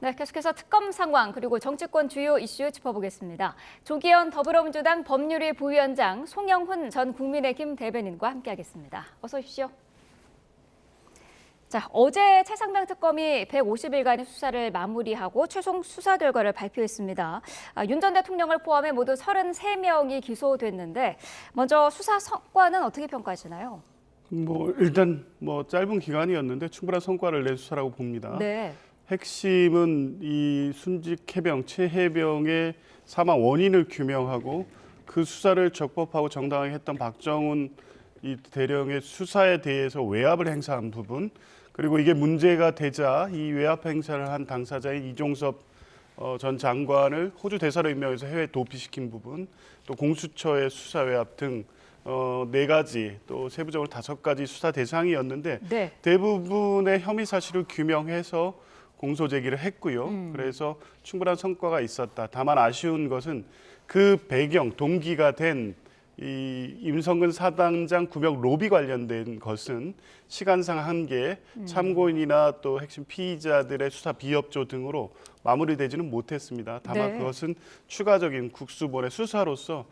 네, 계속해서 특검 상황 그리고 정치권 주요 이슈 짚어보겠습니다. 조기현 더불어민주당 법률위 부위원장, 송영훈 전 국민의힘 대변인과 함께하겠습니다. 어서 오십시오. 자, 어제 최상병 특검이 150일간의 수사를 마무리하고 최종 수사 결과를 발표했습니다. 윤 전 대통령을 포함해 모두 33명이 기소됐는데 먼저 수사 성과는 어떻게 평가하시나요? 일단 짧은 기간이었는데 충분한 성과를 낸 수사라고 봅니다. 네. 핵심은 이 순직 해병, 최해병의 사망 원인을 규명하고 그 수사를 적법하고 정당하게 했던 박정훈 이 대령의 수사에 대해서 외압을 행사한 부분, 그리고 이게 문제가 되자 이 외압 행사를 한 당사자인 이종섭 전 장관을 호주 대사로 임명해서 해외 도피시킨 부분, 또 공수처의 수사 외압 등 4가지, 또 세부적으로 5가지 수사 대상이었는데 네. 대부분의 혐의 사실을 규명해서 공소 제기를 했고요. 그래서 충분한 성과가 있었다. 다만 아쉬운 것은 그 배경, 동기가 된 이 임성근 사단장 구명 로비 관련된 것은 시간상 한계, 참고인이나 또 핵심 피의자들의 수사 비협조 등으로 마무리되지는 못했습니다. 다만 네. 그것은 추가적인 국수본의 수사로서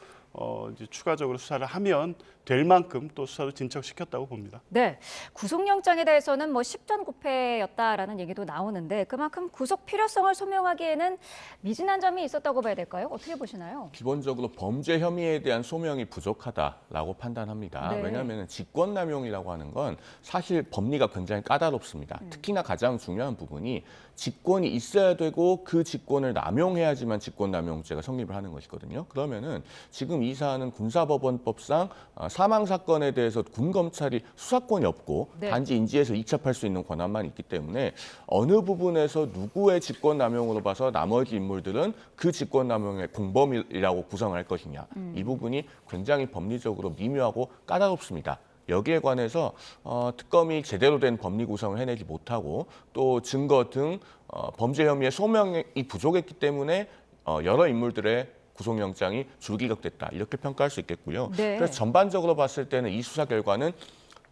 이제 추가적으로 수사를 하면 될 만큼 또 수사도 진척시켰다고 봅니다. 네, 구속영장에 대해서는 십전구패였다라는 얘기도 나오는데 그만큼 구속 필요성을 소명하기에는 미진한 점이 있었다고 봐야 될까요? 어떻게 보시나요? 기본적으로 범죄 혐의에 대한 소명이 부족하다라고 판단합니다. 네. 왜냐하면 직권남용이라고 하는 건 사실 법리가 굉장히 까다롭습니다. 특히나 가장 중요한 부분이 직권이 있어야 되고 그 직권을 남용해야지만 직권남용죄가 성립을 하는 것이거든요. 그러면은 지금 이 사안은 군사법원법상 사망 사건에 대해서 군 검찰이 수사권이 없고 네. 단지 인지해서 이첩할 수 있는 권한만 있기 때문에 어느 부분에서 누구의 직권남용으로 봐서 나머지 인물들은 그 직권남용의 공범이라고 구성할 것이냐. 이 부분이 굉장히 법리적으로 미묘하고 까다롭습니다. 여기에 관해서 특검이 제대로 된 법리 구성을 해내지 못하고 또 증거 등 범죄 혐의의 소명이 부족했기 때문에 여러 인물들의 구속영장이 줄기각됐다 이렇게 평가할 수 있겠고요. 네. 그래서 전반적으로 봤을 때는 이 수사 결과는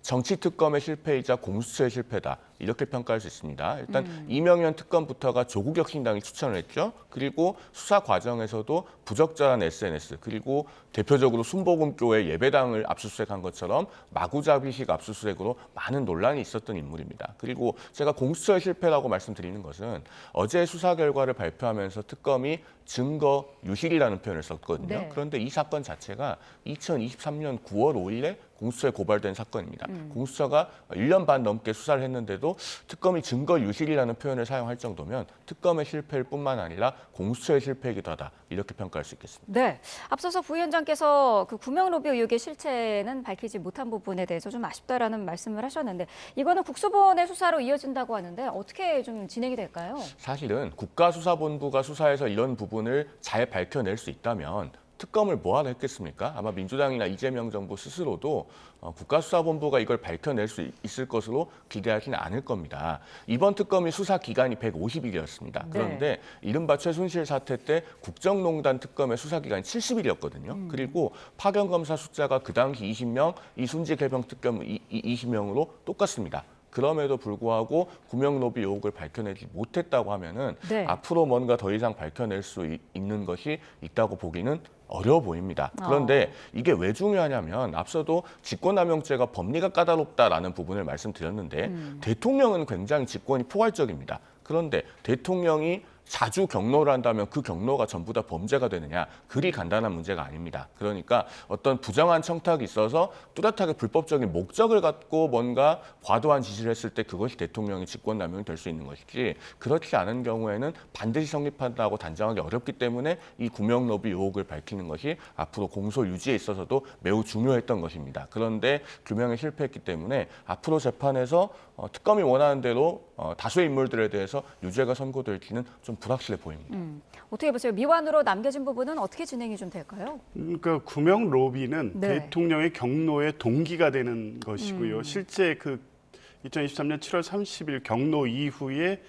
정치특검의 실패이자 공수처의 실패다 이렇게 평가할 수 있습니다. 일단 이명현 특검부터가 조국혁신당이 추천을 했죠. 그리고 수사 과정에서도 부적절한 SNS 그리고 대표적으로 순복음교회 예배당을 압수수색한 것처럼 마구잡이식 압수수색으로 많은 논란이 있었던 인물입니다. 그리고 제가 공수처의 실패라고 말씀드리는 것은 어제 수사 결과를 발표하면서 특검이 증거 유실이라는 표현을 썼거든요. 네. 그런데 이 사건 자체가 2023년 9월 5일에 공수처에 고발된 사건입니다. 공수처가 1년 반 넘게 수사를 했는데도 특검이 증거 유실이라는 표현을 사용할 정도면 특검의 실패일 뿐만 아니라 공수처의 실패이기도 하다. 이렇게 평가할 수 있겠습니다. 네, 앞서서 부위원장께서 그 구명 로비 의혹의 실체는 밝히지 못한 부분에 대해서 좀 아쉽다라는 말씀을 하셨는데 이거는 국수본의 수사로 이어진다고 하는데 어떻게 좀 진행이 될까요? 사실은 국가수사본부가 수사해서 이런 부분을 잘 밝혀낼 수 있다면 특검을 뭐하러 했겠습니까? 아마 민주당이나 이재명 정부 스스로도 국가수사본부가 이걸 밝혀낼 수 있을 것으로 기대하지는 않을 겁니다. 이번 특검이 수사 기간이 150일이었습니다. 그런데 이른바 최순실 사태 때 국정농단 특검의 수사 기간이 70일이었거든요. 그리고 파견 검사 숫자가 그 당시 20명, 이 순직 해병 특검 20명으로 똑같습니다. 그럼에도 불구하고 구명 로비 의혹을 밝혀내지 못했다고 하면은 네. 앞으로 뭔가 더 이상 밝혀낼 수 있는 것이 있다고 보기는 어려워 보입니다. 그런데 이게 왜 중요하냐면 앞서도 직권남용죄가 법리가 까다롭다라는 부분을 말씀드렸는데 대통령은 굉장히 직권이 포괄적입니다. 그런데 대통령이 자주 경로를 한다면 그 경로가 전부 다 범죄가 되느냐? 그리 간단한 문제가 아닙니다. 그러니까 어떤 부정한 청탁이 있어서 뚜렷하게 불법적인 목적을 갖고 뭔가 과도한 지시를 했을 때 그것이 대통령의 직권남용이 될 수 있는 것이지 그렇지 않은 경우에는 반드시 성립한다고 단정하기 어렵기 때문에 이 구명 로비 의혹을 밝히는 것이 앞으로 공소 유지에 있어서도 매우 중요했던 것입니다. 그런데 규명에 실패했기 때문에 앞으로 재판에서 특검이 원하는 대로 다수의 인물들에 대해서 유죄가 선고될지는 좀 불확실해 보입니다. 어떻게 보세요? 미완으로 남겨진 부분은 어떻게 진행이 좀 될까요? 그러니까 구명 로비는 네. 대통령의 경로의 동기가 되는 것이고요. 실제 그 2023년 7월 30일 경로 이후에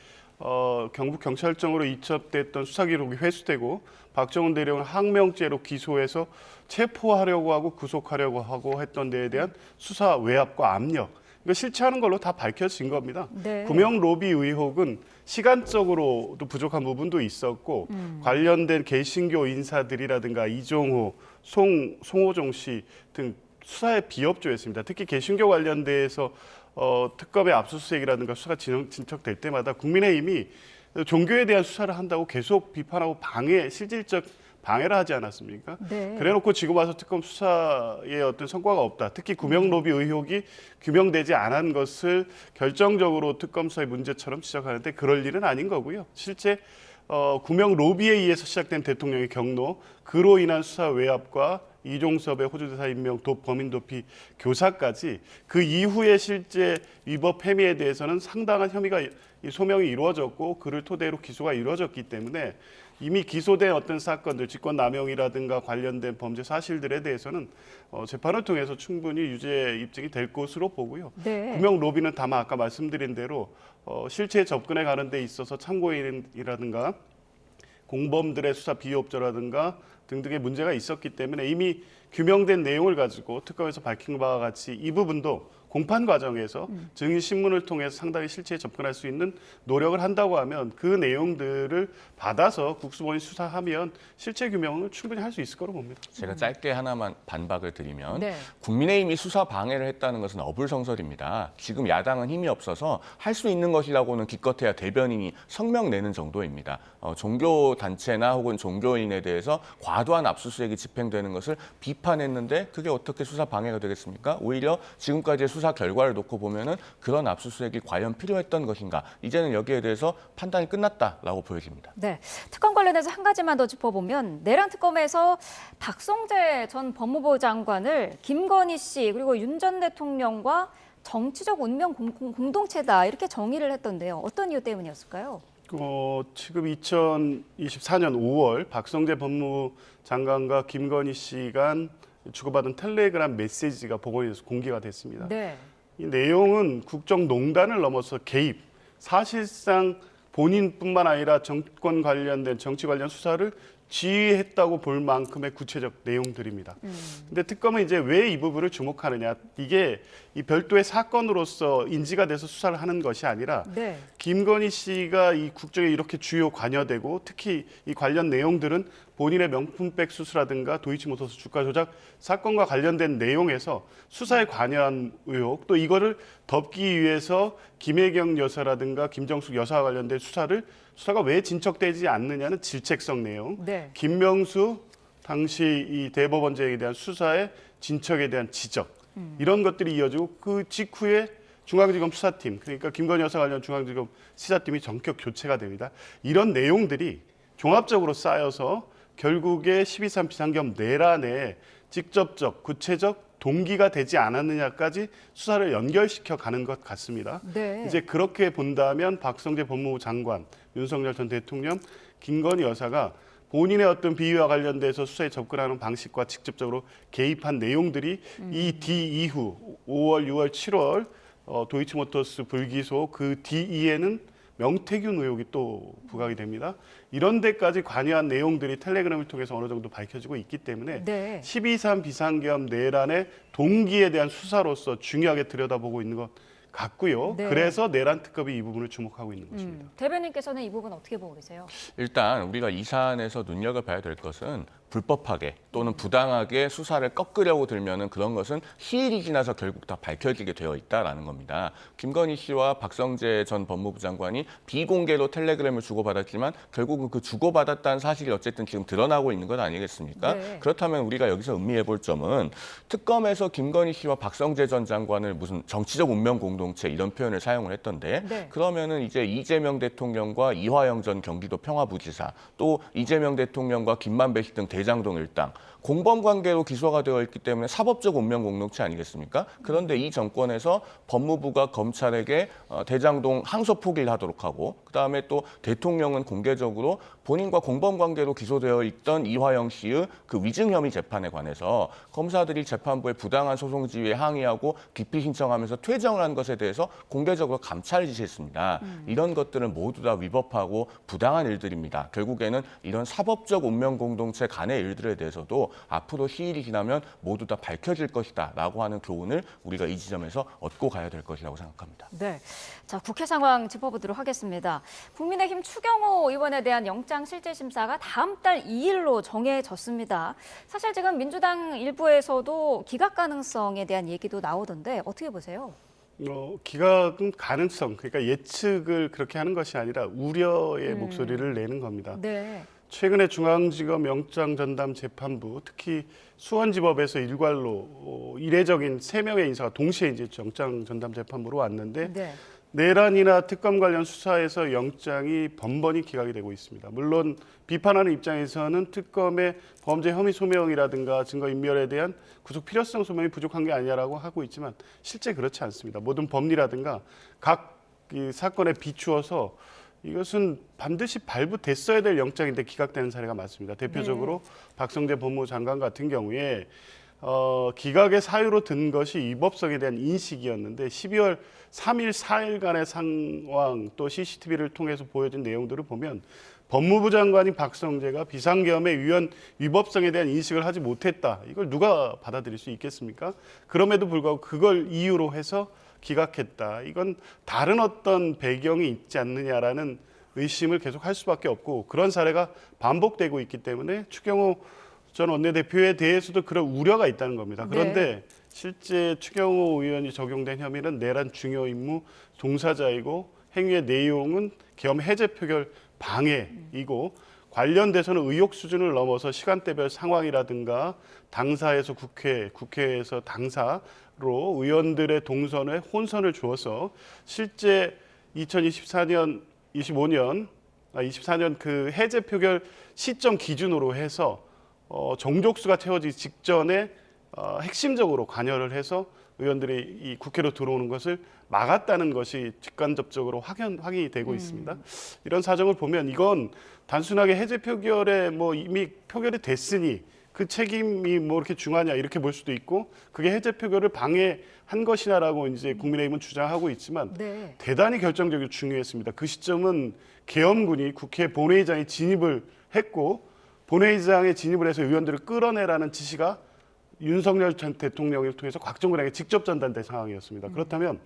경북 경찰청으로 이첩됐던 수사 기록이 회수되고 박정훈 대령을 항명죄로 기소해서 체포하려고 하고 구속하려고 하고 했던 데에 대한 수사 외압과 압력, 이거 실체하는 걸로 다 밝혀진 겁니다. 네. 구명 로비 의혹은 시간적으로도 부족한 부분도 있었고 관련된 개신교 인사들이라든가 이종호, 송호종 씨 등 수사에 비협조했습니다. 특히 개신교 관련돼서 특검의 압수수색이라든가 수사가 진척될 때마다 국민의힘이 종교에 대한 수사를 한다고 계속 비판하고 실질적 방해를 하지 않았습니까? 네. 그래놓고 지금 와서 특검 수사에 어떤 성과가 없다. 특히 구명 로비 의혹이 규명되지 않은 것을 결정적으로 특검 수사의 문제처럼 지적하는데 그럴 일은 아닌 거고요. 실제 구명 로비에 의해서 시작된 대통령의 경로, 그로 인한 수사 외압과 이종섭의 호주대사 임명, 범인 도피, 교사까지 그 이후에 실제 위법 혐의에 대해서는 상당한 혐의가 소명이 이루어졌고 그를 토대로 기소가 이루어졌기 때문에 이미 기소된 어떤 사건들, 직권남용이라든가 관련된 범죄 사실들에 대해서는 재판을 통해서 충분히 유죄 입증이 될 것으로 보고요. 네. 구명 로비는 다만 아까 말씀드린 대로 실체에 접근해 가는 데 있어서 참고인이라든가 공범들의 수사 비협조라든가 등등의 문제가 있었기 때문에 이미 규명된 내용을 가지고 특검에서 밝힌 바와 같이 이 부분도 공판 과정에서 증인 신문을 통해서 상당히 실체에 접근할 수 있는 노력을 한다고 하면 그 내용들을 받아서 국수본이 수사하면 실체 규명을 충분히 할 수 있을 거로 봅니다. 제가 짧게 하나만 반박을 드리면 네. 국민의힘이 수사 방해를 했다는 것은 어불성설입니다. 지금 야당은 힘이 없어서 할 수 있는 것이라고는 기껏해야 대변인이 성명 내는 정도입니다. 종교 단체나 혹은 종교인에 대해서 과도한 압수수색이 집행되는 것을 비판했는데 그게 어떻게 수사 방해가 되겠습니까? 오히려 지금까지의 수사 결과를 놓고 보면은 그런 압수수색이 과연 필요했던 것인가? 이제는 여기에 대해서 판단이 끝났다라고 보여집니다. 네, 특검 관련해서 한 가지만 더 짚어보면 내란 특검에서 박성재 전 법무부 장관을 김건희 씨 그리고 윤 전 대통령과 정치적 운명 공동체다 이렇게 정의를 했던데요. 어떤 이유 때문이었을까요? 지금 2024년 5월 박성재 법무부 장관과 김건희 씨 간 주고받은 텔레그램 메시지가 보고에서 공개가 됐습니다. 네. 이 내용은 국정농단을 넘어서 개입, 사실상 본인뿐만 아니라 정권 관련된 정치 관련 수사를 지휘했다고 볼 만큼의 구체적 내용들입니다. 근데 특검은 이제 왜 이 부분을 주목하느냐? 이게 이 별도의 사건으로서 인지가 돼서 수사를 하는 것이 아니라 네. 김건희 씨가 이 국정에 이렇게 주요 관여되고 특히 이 관련 내용들은 본인의 명품백 수수라든가 도이치모터스 주가 조작 사건과 관련된 내용에서 수사에 관여한 의혹 또 이거를 덮기 위해서 김혜경 여사라든가 김정숙 여사와 관련된 수사가 왜 진척되지 않느냐는 질책성 내용, 네. 김명수 당시 이 대법원장에 대한 수사의 진척에 대한 지적 이런 것들이 이어지고 그 직후에 중앙지검 수사팀 그러니까 김건희 여사 관련 중앙지검 수사팀이 전격 교체가 됩니다. 이런 내용들이 종합적으로 쌓여서 결국에 12.3 비상겸 내란에 직접적 구체적 동기가 되지 않았느냐까지 수사를 연결시켜 가는 것 같습니다. 네. 이제 그렇게 본다면 박성재 법무부 장관, 윤석열 전 대통령, 김건희 여사가 본인의 어떤 비위와 관련돼서 수사에 접근하는 방식과 직접적으로 개입한 내용들이 이 뒤 이후 5월, 6월, 7월 도이치모터스 불기소 그 뒤이에는 명태균 의혹이 또 부각이 됩니다. 이런 데까지 관여한 내용들이 텔레그램을 통해서 어느 정도 밝혀지고 있기 때문에 네. 12.3 비상계엄 내란의 동기에 대한 수사로서 중요하게 들여다보고 있는 것 같고요. 네. 그래서 내란 특검이 이 부분을 주목하고 있는 것입니다. 대변인께서는 이 부분 어떻게 보고 계세요? 일단 우리가 이 사안에서 눈여겨봐야 될 것은 불법하게 또는 부당하게 수사를 꺾으려고 들면은 그런 것은 시일이 지나서 결국 다 밝혀지게 되어 있다라는 겁니다. 김건희 씨와 박성재 전 법무부 장관이 비공개로 텔레그램을 주고받았지만 결국은 그 주고받았다는 사실이 어쨌든 지금 드러나고 있는 것 아니겠습니까? 네. 그렇다면 우리가 여기서 음미해 볼 점은 특검에서 김건희 씨와 박성재 전 장관을 무슨 정치적 운명 공동체 이런 표현을 사용을 했던데 네. 그러면은 이제 이재명 대통령과 이화영 전 경기도 평화부지사 또 이재명 대통령과 김만배 씨 등 대장동 일당 공범 관계로 기소가 되어 있기 때문에 사법적 운명 공동체 아니겠습니까? 그런데 이 정권에서 법무부가 검찰에게 대장동 항소 포기를 하도록 하고 그다음에 또 대통령은 공개적으로 본인과 공범 관계로 기소되어 있던 이화영 씨의 그 위증 혐의 재판에 관해서 검사들이 재판부에 부당한 소송 지휘에 항의하고 기피 신청하면서 퇴정을 한 것에 대해서 공개적으로 감찰 지시했습니다. 이런 것들은 모두 다 위법하고 부당한 일들입니다. 결국에는 이런 사법적 운명 공동체 간의 일들에 대해서도 앞으로 시일이 지나면 모두 다 밝혀질 것이다라고 하는 교훈을 우리가 이 지점에서 얻고 가야 될 것이라고 생각합니다. 네, 자 국회 상황 짚어보도록 하겠습니다. 국민의힘 추경호 의원에 대한 영장 실질 심사가 다음 달 2일로 정해졌습니다. 사실 지금 민주당 일부에서도 기각 가능성에 대한 얘기도 나오던데 어떻게 보세요? 기각은 가능성, 그러니까 예측을 그렇게 하는 것이 아니라 우려의 목소리를 내는 겁니다. 네. 최근에 중앙지검 영장전담 재판부, 특히 수원지법에서 일괄로 이례적인 3명의 인사가 동시에 이제 영장전담 재판부로 왔는데 네. 내란이나 특검 관련 수사에서 영장이 번번이 기각이 되고 있습니다. 물론 비판하는 입장에서는 특검의 범죄 혐의 소명이라든가 증거인멸에 대한 구속 필요성 소명이 부족한 게 아니냐라고 하고 있지만 실제 그렇지 않습니다. 모든 법리라든가 각 사건에 비추어서 이것은 반드시 발부됐어야 될 영장인데 기각되는 사례가 많습니다. 대표적으로 박성재 법무부 장관 같은 경우에 기각의 사유로 든 것이 위법성에 대한 인식이었는데 12월 3일, 4일간의 상황 또 CCTV를 통해서 보여진 내용들을 보면 법무부 장관인 박성재가 비상계엄의 위법성에 대한 인식을 하지 못했다. 이걸 누가 받아들일 수 있겠습니까? 그럼에도 불구하고 그걸 이유로 해서 기각했다. 이건 다른 어떤 배경이 있지 않느냐라는 의심을 계속 할 수밖에 없고 그런 사례가 반복되고 있기 때문에 추경호 전 원내대표에 대해서도 그런 우려가 있다는 겁니다. 그런데 실제 추경호 의원이 적용된 혐의는 내란 중요 임무 종사자이고 행위의 내용은 계엄 해제 표결 방해이고 관련돼서는 의혹 수준을 넘어서 시간대별 상황이라든가 당사에서 국회에서 당사로 의원들의 동선에 혼선을 주어서 실제 2024년 그 해제 표결 시점 기준으로 해서 정족수가 채워지기 직전에 핵심적으로 관여를 해서 의원들이 이 국회로 들어오는 것을 막았다는 것이 직간접적으로 확인이 되고 있습니다. 이런 사정을 보면 이건 단순하게 해제 표결에 이미 표결이 됐으니 그 책임이 이렇게 중하냐 이렇게 볼 수도 있고 그게 해제 표결을 방해한 것이냐라고 이제 국민의힘은 주장하고 있지만 대단히 결정적이고 중요했습니다. 그 시점은 계엄군이 국회 본회의장에 진입을 했고 본회의장에 진입을 해서 의원들을 끌어내라는 지시가 윤석열 전 대통령을 통해서 곽정근에게 직접 전달된 상황이었습니다. 그렇다면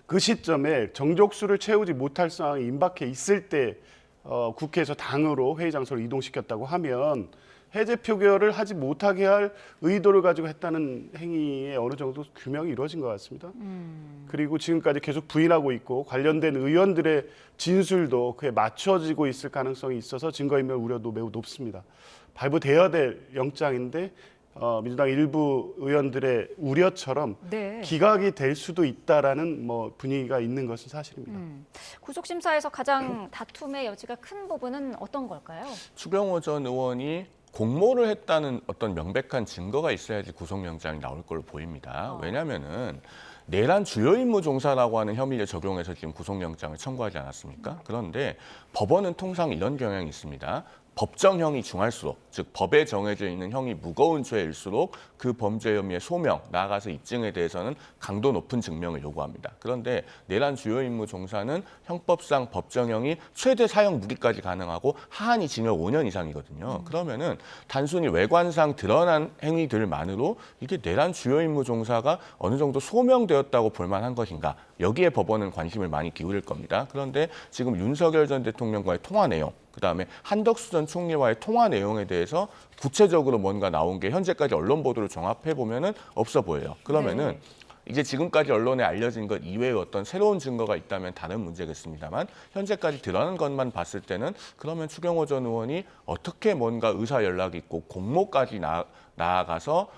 그 시점에 정족수를 채우지 못할 상황이 임박해 있을 때 국회에서 당으로 회의 장소를 이동시켰다고 하면 해제 표결을 하지 못하게 할 의도를 가지고 했다는 행위에 어느 정도 규명이 이루어진 것 같습니다. 그리고 지금까지 계속 부인하고 있고 관련된 의원들의 진술도 그에 맞춰지고 있을 가능성이 있어서 증거인멸 우려도 매우 높습니다. 발부되어야 될 영장인데 민주당 일부 의원들의 우려처럼 기각이 될 수도 있다라는 분위기가 있는 것은 사실입니다. 구속심사에서 가장 다툼의 여지가 큰 부분은 어떤 걸까요? 추경호 전 의원이 공모를 했다는 어떤 명백한 증거가 있어야지 구속영장이 나올 걸로 보입니다. 왜냐하면은 내란 주요 임무 종사라고 하는 혐의를 적용해서 지금 구속영장을 청구하지 않았습니까? 그런데 법원은 통상 이런 경향이 있습니다. 법정형이 중할수록, 즉 법에 정해져 있는 형이 무거운 죄일수록 그 범죄 혐의의 소명, 나아가서 입증에 대해서는 강도 높은 증명을 요구합니다. 그런데 내란 주요 임무 종사는 형법상 법정형이 최대 사형 무기까지 가능하고 하한이 징역 5년 이상이거든요. 그러면은 단순히 외관상 드러난 행위들만으로 이게 내란 주요 임무 종사가 어느 정도 소명되었다고 볼 만한 것인가? 여기에 법원은 관심을 많이 기울일 겁니다. 그런데 지금 윤석열 전 대통령과의 통화 내용, 그다음에 한덕수 전 총리와의 통화 내용에 대해서 구체적으로 뭔가 나온 게 현재까지 언론 보도를 종합해 보면은 없어 보여요. 그러면은 이제 지금까지 언론에 알려진 것 이외의 어떤 새로운 증거가 있다면 다른 문제겠습니다만 현재까지 드러난 것만 봤을 때는 그러면 추경호 전 의원이 어떻게 뭔가 의사 연락이 있고 공모까지 나아가서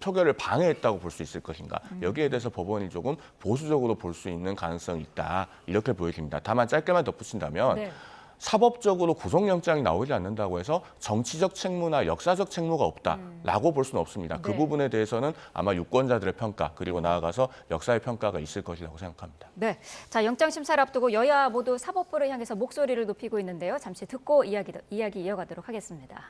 표결을 방해했다고 볼 수 있을 것인가. 여기에 대해서 법원이 조금 보수적으로 볼 수 있는 가능성이 있다. 이렇게 보여집니다. 다만 짧게만 덧붙인다면 사법적으로 구속영장이 나오지 않는다고 해서 정치적 책무나 역사적 책무가 없다라고 볼 수는 없습니다. 그 부분에 대해서는 아마 유권자들의 평가 그리고 나아가서 역사의 평가가 있을 것이라고 생각합니다. 네, 자 영장 심사를 앞두고 여야 모두 사법부를 향해서 목소리를 높이고 있는데요. 잠시 듣고 이야기 이어가도록 하겠습니다.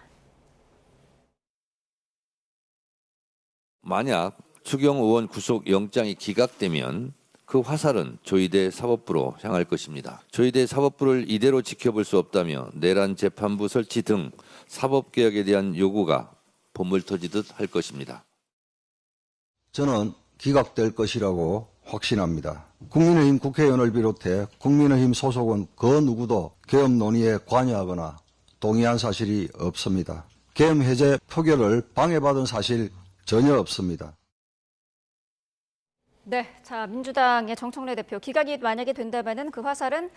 만약 추경호 의원 구속영장이 기각되면 그 화살은 조희대 사법부로 향할 것입니다. 조희대 사법부를 이대로 지켜볼 수 없다며 내란 재판부 설치 등 사법개혁에 대한 요구가 본물 터지듯 할 것입니다. 저는 기각될 것이라고 확신합니다. 국민의힘 국회의원을 비롯해 국민의힘 소속은 그 누구도 계엄 논의에 관여하거나 동의한 사실이 없습니다. 계엄 해제 표결을 방해받은 사실 전혀 없습니다. 네, 자 민주당의 정청래 대표 기각이 만약에 된다면은 그 화살은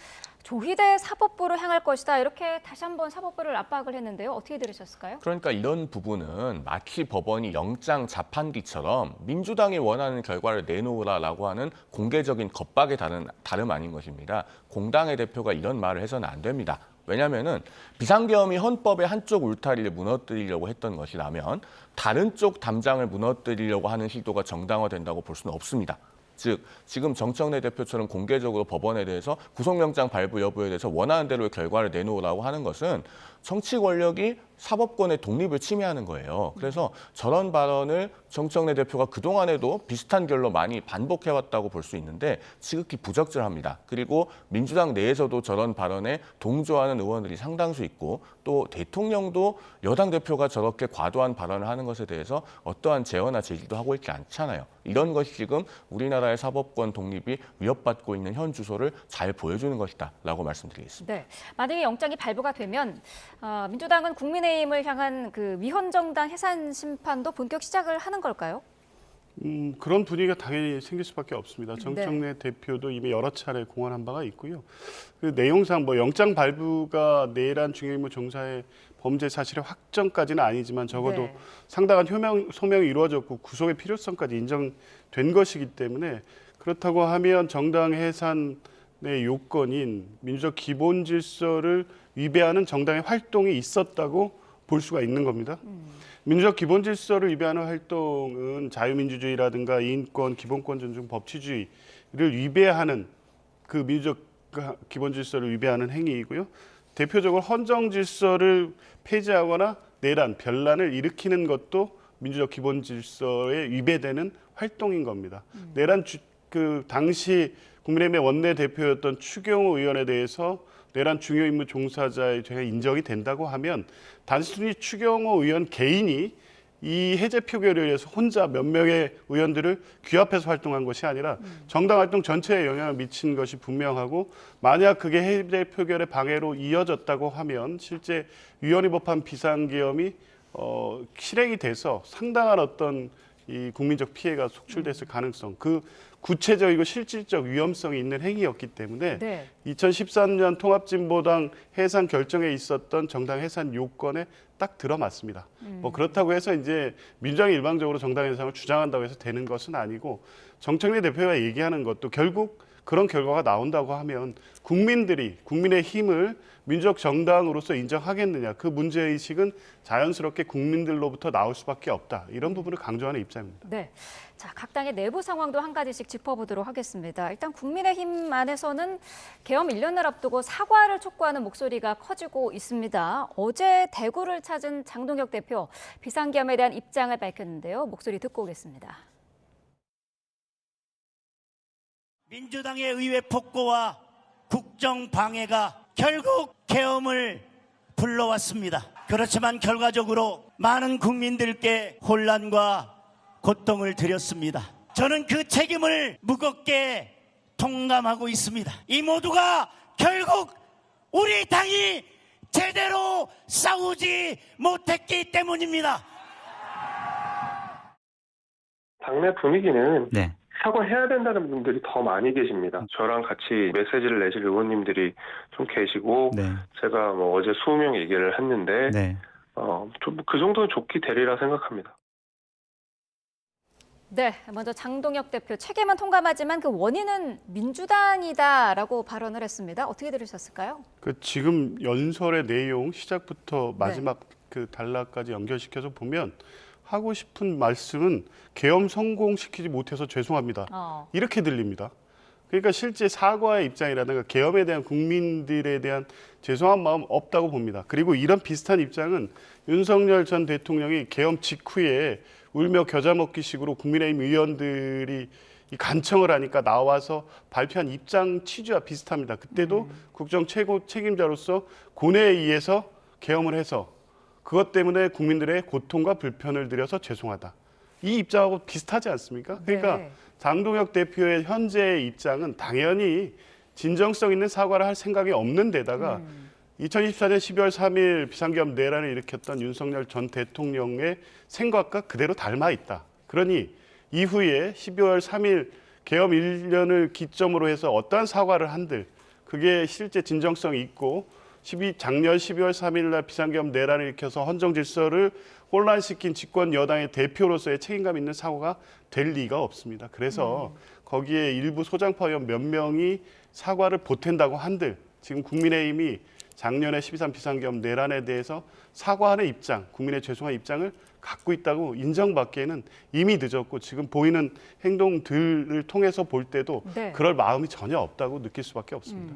조희대 사법부로 향할 것이다 이렇게 다시 한번 사법부를 압박을 했는데요. 어떻게 들으셨을까요? 그러니까 이런 부분은 마치 법원이 영장 자판기처럼 민주당이 원하는 결과를 내놓으라라고 하는 공개적인 겁박의 다름 아닌 것입니다. 공당의 대표가 이런 말을 해서는 안 됩니다. 왜냐하면은 비상계엄이 헌법의 한쪽 울타리를 무너뜨리려고 했던 것이라면 다른 쪽 담장을 무너뜨리려고 하는 시도가 정당화된다고 볼 수는 없습니다. 즉 지금 정청래 대표처럼 공개적으로 법원에 대해서 구속영장 발부 여부에 대해서 원하는 대로의 결과를 내놓으라고 하는 것은 정치 권력이 사법권의 독립을 침해하는 거예요. 그래서 저런 발언을 정청래 대표가 그동안에도 비슷한 결로 많이 반복해왔다고 볼 수 있는데 지극히 부적절합니다. 그리고 민주당 내에서도 저런 발언에 동조하는 의원들이 상당수 있고 또 대통령도 여당 대표가 저렇게 과도한 발언을 하는 것에 대해서 어떠한 제어나 제지도 하고 있지 않잖아요. 이런 것이 지금 우리나라의 사법권 독립이 위협받고 있는 현 주소를 잘 보여주는 것이다라고 말씀드리겠습니다. 네, 만약에 영장이 발부가 되면 민주당은 국민의힘을 향한 그 위헌정당 해산 심판도 본격 시작을 하는 걸까요? 그런 분위기가 당연히 생길 수밖에 없습니다. 정청래 대표도 이미 여러 차례 공언한 바가 있고요. 그 내용상 뭐 영장 발부가 내란 중요임무 종사의 범죄 사실의 확정까지는 아니지만 적어도 상당한 소명이 이루어졌고 구속의 필요성까지 인정된 것이기 때문에 그렇다고 하면 정당 해산의 요건인 민주적 기본 질서를 위배하는 정당의 활동이 있었다고 볼 수가 있는 겁니다. 민주적 기본 질서를 위배하는 활동은 자유민주주의라든가 인권, 기본권 존중, 법치주의를 위배하는 그 민주적 기본 질서를 위배하는 행위이고요. 대표적으로 헌정 질서를 폐지하거나 내란, 변란을 일으키는 것도 민주적 기본 질서에 위배되는 활동인 겁니다. 내란 그 당시 국민의힘의 원내대표였던 추경호 의원에 대해서 내란 중요 임무 종사자의 죄가 인정이 된다고 하면 단순히 추경호 의원 개인이 이 해제 표결에 의해서 혼자 몇 명의 의원들을 규합해서 활동한 것이 아니라 정당 활동 전체에 영향을 미친 것이 분명하고 만약 그게 해제 표결의 방해로 이어졌다고 하면 실제 위헌 위법한 비상계엄이 실행이 돼서 상당한 어떤 이 국민적 피해가 속출됐을 가능성, 그 구체적이고 실질적 위험성이 있는 행위였기 때문에 2013년 통합진보당 해산 결정에 있었던 정당 해산 요건에 딱 들어맞습니다. 뭐 그렇다고 해서 이제 민주당이 일방적으로 정당 해산을 주장한다고 해서 되는 것은 아니고 정청래 대표가 얘기하는 것도 결국 그런 결과가 나온다고 하면 국민들이 국민의 힘을 민주적 정당으로서 인정하겠느냐, 그 문제의식은 자연스럽게 국민들로부터 나올 수밖에 없다. 이런 부분을 강조하는 입장입니다. 네, 자, 각 당의 내부 상황도 한 가지씩 짚어보도록 하겠습니다. 일단 국민의힘 안에서는 계엄 1년을 앞두고 사과를 촉구하는 목소리가 커지고 있습니다. 어제 대구를 찾은 장동혁 대표, 비상계엄에 대한 입장을 밝혔는데요. 목소리 듣고 오겠습니다. 민주당의 의회 폭거와 국정 방해가 결국 계엄을 불러왔습니다. 그렇지만 결과적으로 많은 국민들께 혼란과 고통을 드렸습니다. 저는 그 책임을 무겁게 통감하고 있습니다. 이 모두가 결국 우리 당이 제대로 싸우지 못했기 때문입니다. 당내 분위기는 사과해야 된다는 분들이 더 많이 계십니다. 저랑 같이 메시지를 내실 의원님들이 좀 계시고 제가 뭐 어제 20명 얘기를 했는데 좀 그 정도는 좋게 되리라 생각합니다. 네, 먼저 장동혁 대표 책임은 통감하지만 그 원인은 민주당이다라고 발언을 했습니다. 어떻게 들으셨을까요? 그 지금 연설의 내용 시작부터 마지막 그 단락까지 연결시켜서 보면 하고 싶은 말씀은 계엄 성공시키지 못해서 죄송합니다. 이렇게 들립니다. 그러니까 실제 사과의 입장이라든가 계엄에 대한 국민들에 대한 죄송한 마음 없다고 봅니다. 그리고 이런 비슷한 입장은 윤석열 전 대통령이 계엄 직후에 울며 겨자 먹기식으로 국민의힘 의원들이 간청을 하니까 나와서 발표한 입장 취지와 비슷합니다. 그때도 국정 최고 책임자로서 고뇌에 의해서 계엄을 해서 그것 때문에 국민들의 고통과 불편을 드려서 죄송하다. 이 입장하고 비슷하지 않습니까? 그러니까 네. 장동혁 대표의 현재의 입장은 당연히 진정성 있는 사과를 할 생각이 없는 데다가 2024년 12월 3일 비상계엄 내란을 일으켰던 윤석열 전 대통령의 생각과 그대로 닮아 있다. 그러니 이후에 12월 3일 계엄 1년을 기점으로 해서 어떠한 사과를 한들 그게 실제 진정성이 있고 작년 12월 3일 날 비상계엄 내란을 일으켜서 헌정 질서를 혼란시킨 집권 여당의 대표로서의 책임감 있는 사과가 될 리가 없습니다. 그래서 거기에 일부 소장파 의원 몇 명이 사과를 보탠다고 한들 지금 국민의힘이 작년에 12.3 비상계엄 내란에 대해서 사과하는 입장, 국민의 죄송한 입장을 갖고 있다고 인정받기에는 이미 늦었고 지금 보이는 행동들을 통해서 볼 때도 네. 그럴 마음이 전혀 없다고 느낄 수밖에 없습니다.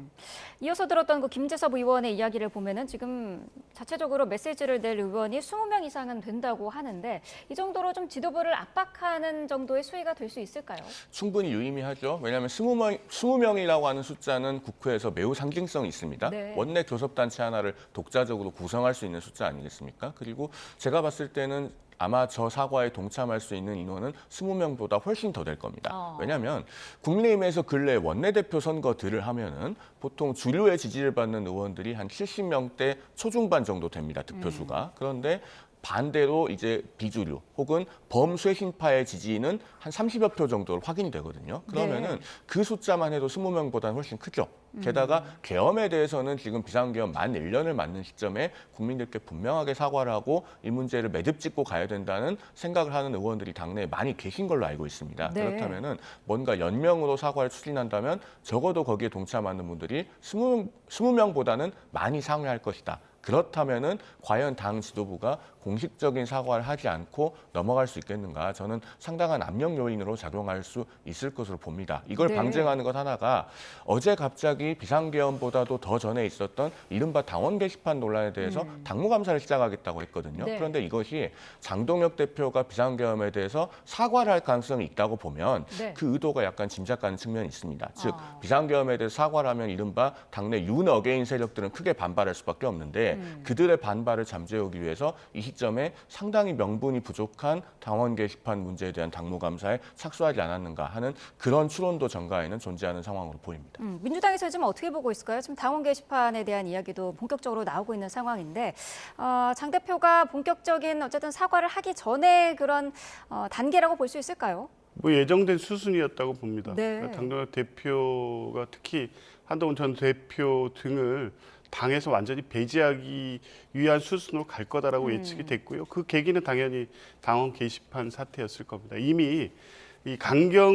이어서 들었던 그 김재섭 의원의 이야기를 보면은 지금 자체적으로 메시지를 낼 의원이 20명 이상은 된다고 하는데 이 정도로 좀 지도부를 압박하는 정도의 수위가 될 수 있을까요? 충분히 유의미하죠. 왜냐하면 20명이라고 하는 숫자는 국회에서 매우 상징성이 있습니다. 네. 원내 교섭단체 하나를 독자적으로 구성할 수 있는 숫자 아니겠습니까? 그리고 제가 봤을 때는 아마 저 사과에 동참할 수 있는 인원은 20명보다 훨씬 더 될 겁니다. 왜냐하면 국민의힘에서 근래 원내대표 선거들을 하면은 보통 주류의 지지를 받는 의원들이 한 70명대 초중반 정도 됩니다. 득표수가. 그런데 반대로 이제 비주류 혹은 범쇄신파의 지지는 한 30여 표 정도로 확인이 되거든요. 그러면은 그 숫자만 해도 20명보다는 훨씬 크죠. 게다가 계엄에 대해서는 지금 비상계엄 만 1년을 맞는 시점에 국민들께 분명하게 사과를 하고 이 문제를 매듭 짓고 가야 된다는 생각을 하는 의원들이 당내에 많이 계신 걸로 알고 있습니다. 네. 그렇다면은 뭔가 연명으로 사과를 추진한다면 적어도 거기에 동참하는 분들이 20명보다는 많이 상회할 것이다. 그렇다면은 과연 당 지도부가 공식적인 사과를 하지 않고 넘어갈 수 있겠는가? 저는 상당한 압력 요인으로 작용할 수 있을 것으로 봅니다. 이걸 네. 방증하는 것 하나가 어제 갑자기 비상계엄보다도 더 전에 있었던 이른바 당원 게시판 논란에 대해서 당무감사를 시작하겠다고 했거든요. 네. 그런데 이것이 장동혁 대표가 비상계엄에 대해서 사과를 할 가능성이 있다고 보면 네. 그 의도가 약간 짐작 가는 측면이 있습니다. 즉 비상계엄에 대해서 사과를 하면 이른바 당내 윤어게인 세력들은 크게 반발할 수밖에 없는데 그들의 반발을 잠재우기 위해서 이 시점에 상당히 명분이 부족한 당원 게시판 문제에 대한 당무감사에 착수하지 않았는가 하는 그런 추론도 정가에는 존재하는 상황으로 보입니다. 민주당에서 지금 어떻게 보고 있을까요? 지금 당원 게시판에 대한 이야기도 본격적으로 나오고 있는 상황인데 장 대표가 본격적인 어쨌든 사과를 하기 전에 그런 단계라고 볼 수 있을까요? 뭐 예정된 수순이었다고 봅니다. 네. 그러니까 장동혁 대표가 특히 한동훈 전 대표 등을 당에서 완전히 배제하기 위한 수순으로 갈 거다라고 예측이 됐고요. 그 계기는 당연히 당원 게시판 사태였을 겁니다. 이미 이 강경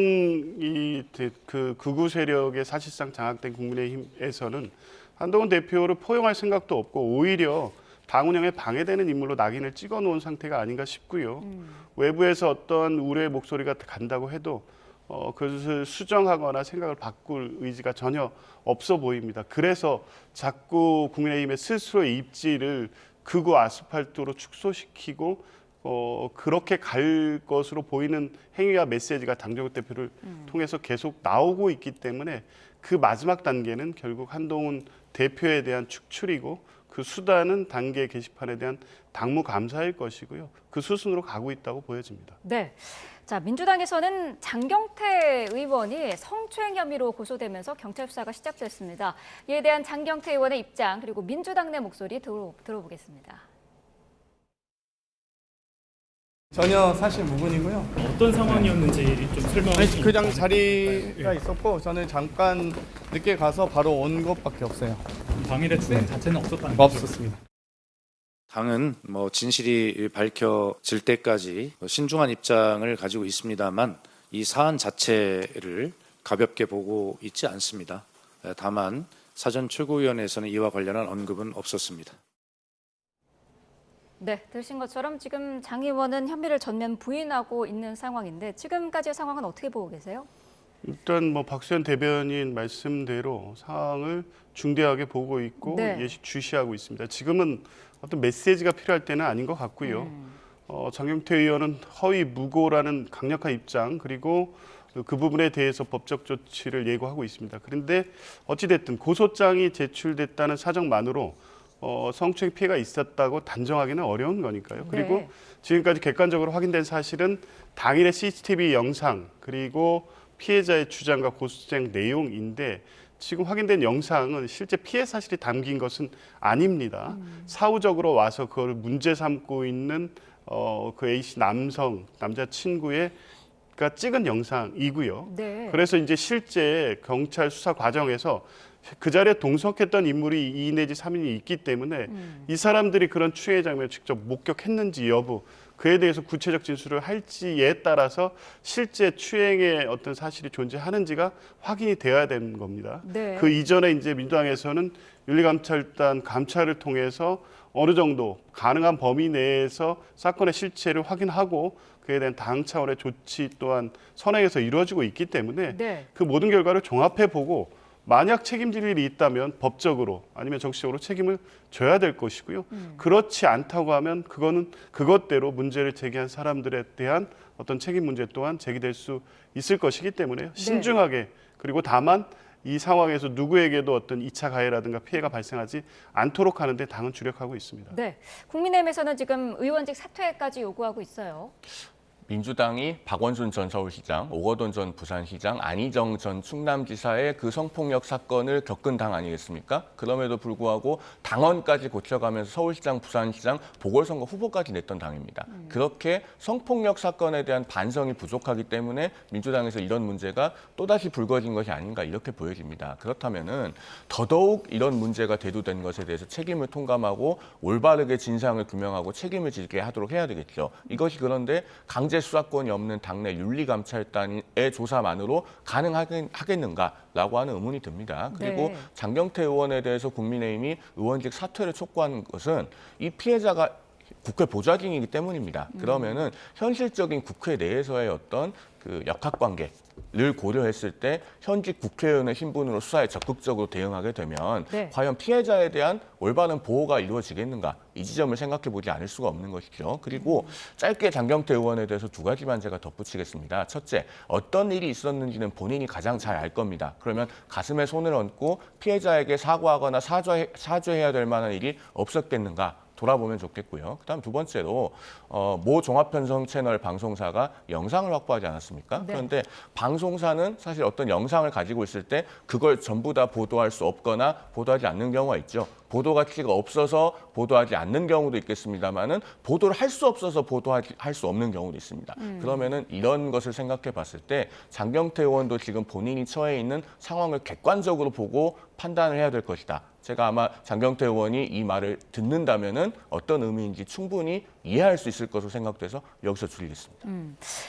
그 극우 세력의 사실상 장악된 국민의힘에서는 한동훈 대표를 포용할 생각도 없고 오히려 당 운영에 방해되는 인물로 낙인을 찍어놓은 상태가 아닌가 싶고요. 외부에서 어떤 우려의 목소리가 간다고 해도 그것을 수정하거나 생각을 바꿀 의지가 전혀 없어 보입니다. 그래서 자꾸 국민의힘의 스스로의 입지를 극우 아스팔트로 축소시키고 그렇게 갈 것으로 보이는 행위와 메시지가 장동혁 대표를 통해서 계속 나오고 있기 때문에 그 마지막 단계는 결국 한동훈 대표에 대한 축출이고 그 수단은 단계 게시판에 대한 당무 감사일 것이고요. 그 수순으로 가고 있다고 보여집니다. 네. 자, 민주당에서는 장경태 의원이 성추행 혐의로 고소되면서 경찰 수사가 시작됐습니다. 이에 대한 장경태 의원의 입장 그리고 민주당 내 목소리 들어보겠습니다. 전혀 사실 무근이고요. 어떤 상황이었는지 좀 설명해 주시면. 그냥 자리가 있었고 저는 잠깐 늦게 가서 바로 온 것밖에 없어요. 당일에 추행 자체는 없었다는 거죠? 없었습니다. 당은 진실이 밝혀질 때까지 신중한 입장을 가지고 있습니다만 이 사안 자체를 가볍게 보고 있지 않습니다. 다만 사전 최고위원회에서는 이와 관련한 언급은 없었습니다. 네, 들으신 것처럼 지금 장 의원은 혐의를 전면 부인하고 있는 상황인데 지금까지의 상황은 어떻게 보고 계세요? 일단 박수현 대변인 말씀대로 상황을 중대하게 보고 있고 네. 예시 주시하고 있습니다. 지금은 어떤 메시지가 필요할 때는 아닌 것 같고요. 장경태 의원은 허위 무고라는 강력한 입장 그리고 그 부분에 대해서 법적 조치를 예고하고 있습니다. 그런데 어찌됐든 고소장이 제출됐다는 사정만으로 성추행 피해가 있었다고 단정하기는 어려운 거니까요. 그리고 네. 지금까지 객관적으로 확인된 사실은 당일의 CCTV 영상 그리고 피해자의 주장과 고소장 내용인데 지금 확인된 영상은 실제 피해 사실이 담긴 것은 아닙니다. 사후적으로 와서 그걸 문제 삼고 있는 그 A씨 남자 친구가 찍은 영상이고요. 네. 그래서 이제 실제 경찰 수사 과정에서 그 자리에 동석했던 인물이 2 내지 3인이 있기 때문에 이 사람들이 그런 추해 장면을 직접 목격했는지 여부, 그에 대해서 구체적 진술을 할지에 따라서 실제 추행의 어떤 사실이 존재하는지가 확인이 되어야 되는 겁니다. 네. 그 이전에 이제 민주당에서는 윤리감찰단 감찰을 통해서 어느 정도 가능한 범위 내에서 사건의 실체를 확인하고 그에 대한 당 차원의 조치 또한 선행해서 이루어지고 있기 때문에 네. 그 모든 결과를 종합해 보고 만약 책임질 일이 있다면 법적으로 아니면 정치적으로 책임을 져야 될 것이고요. 그렇지 않다고 하면 그거는 그것대로 문제를 제기한 사람들에 대한 어떤 책임 문제 또한 제기될 수 있을 것이기 때문에 신중하게 그리고 다만 이 상황에서 누구에게도 어떤 2차 가해라든가 피해가 발생하지 않도록 하는데 당은 주력하고 있습니다. 네, 국민의힘에서는 지금 의원직 사퇴까지 요구하고 있어요. 민주당이 박원순 전 서울시장, 오거돈 전 부산시장, 안희정 전 충남지사의 그 성폭력 사건을 겪은 당 아니겠습니까? 그럼에도 불구하고 당원까지 고쳐가면서 서울시장, 부산시장, 보궐선거 후보까지 냈던 당입니다. 그렇게 성폭력 사건에 대한 반성이 부족하기 때문에 민주당에서 이런 문제가 또다시 불거진 것이 아닌가 이렇게 보여집니다. 그렇다면은 더더욱 이런 문제가 대두된 것에 대해서 책임을 통감하고 올바르게 진상을 규명하고 책임을 지게 하도록 해야 되겠죠. 이것이 그런데 강제 수사권이 없는 당내 윤리감찰단의 조사만으로 가능하겠는가라고 하는 의문이 듭니다. 그리고 네. 장경태 의원에 대해서 국민의힘이 의원직 사퇴를 촉구하는 것은 이 피해자가 국회 보좌진이기 때문입니다. 그러면은 현실적인 국회 내에서의 어떤 그 역학관계를 고려했을 때 현직 국회의원의 신분으로 수사에 적극적으로 대응하게 되면 네. 과연 피해자에 대한 올바른 보호가 이루어지겠는가 이 지점을 생각해 보지 않을 수가 없는 것이죠. 그리고 짧게 장경태 의원에 대해서 2가지만 제가 덧붙이겠습니다. 첫째, 어떤 일이 있었는지는 본인이 가장 잘 알 겁니다. 그러면 가슴에 손을 얹고 피해자에게 사과하거나 사죄해야 될 만한 일이 없었겠는가? 돌아보면 좋겠고요. 그다음 2번째로 모 종합편성 채널 방송사가 영상을 확보하지 않았습니까? 네. 그런데 방송사는 사실 어떤 영상을 가지고 있을 때 그걸 전부 다 보도할 수 없거나 보도하지 않는 경우가 있죠. 보도 가치가 없어서 보도하지 않는 경우도 있겠습니다만은 보도를 할 수 없어서 할 수 없는 경우도 있습니다. 그러면은 이런 것을 생각해 봤을 때 장경태 의원도 지금 본인이 처해 있는 상황을 객관적으로 보고 판단을 해야 될 것이다. 제가 아마 장경태 의원이 이 말을 듣는다면은 어떤 의미인지 충분히 이해할 수 있을 것으로 생각돼서 여기서 줄이겠습니다.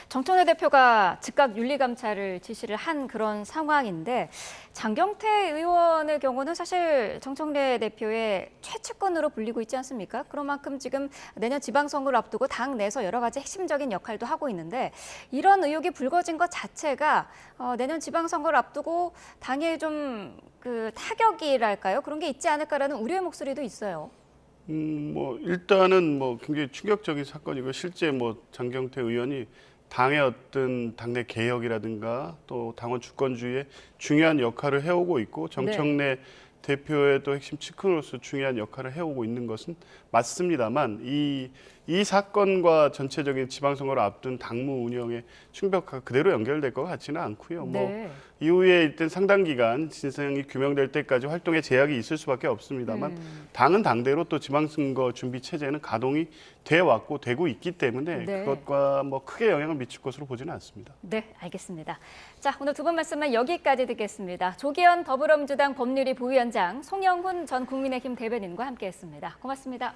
정청래 대표가 즉각 윤리감찰을 지시를 한 그런 상황인데 장경태 의원의 경우는 사실 정청래 대표의 최측근으로 불리고 있지 않습니까? 그런 만큼 지금 내년 지방선거를 앞두고 당 내에서 여러 가지 핵심적인 역할도 하고 있는데 이런 의혹이 불거진 것 자체가 내년 지방선거를 앞두고 당에 좀 그 타격이랄까요? 그런 게 있지 않을까라는 우려의 목소리도 있어요. 뭐 일단은 뭐 굉장히 충격적인 사건이고 실제 뭐 장경태 의원이 당의 어떤 당내 개혁이라든가 또 당원 주권주의에 중요한 역할을 해오고 있고 정청래 대표의 또 핵심 측근으로서 중요한 역할을 해오고 있는 것은 맞습니다만 이 사건과 전체적인 지방선거를 앞둔 당무 운영의 충격과 그대로 연결될 것 같지는 않고요. 뭐 이후에 일단 상당 기간 진상이 규명될 때까지 활동에 제약이 있을 수밖에 없습니다만 당은 당대로 또 지방선거 준비 체제는 가동이 돼 왔고 되고 있기 때문에 그것과 뭐 크게 영향을 미칠 것으로 보지는 않습니다. 네, 알겠습니다. 자, 오늘 2분 말씀은 여기까지 듣겠습니다. 조기현 더불어민주당 법률위 부위원장, 송영훈 전 국민의힘 대변인과 함께했습니다. 고맙습니다.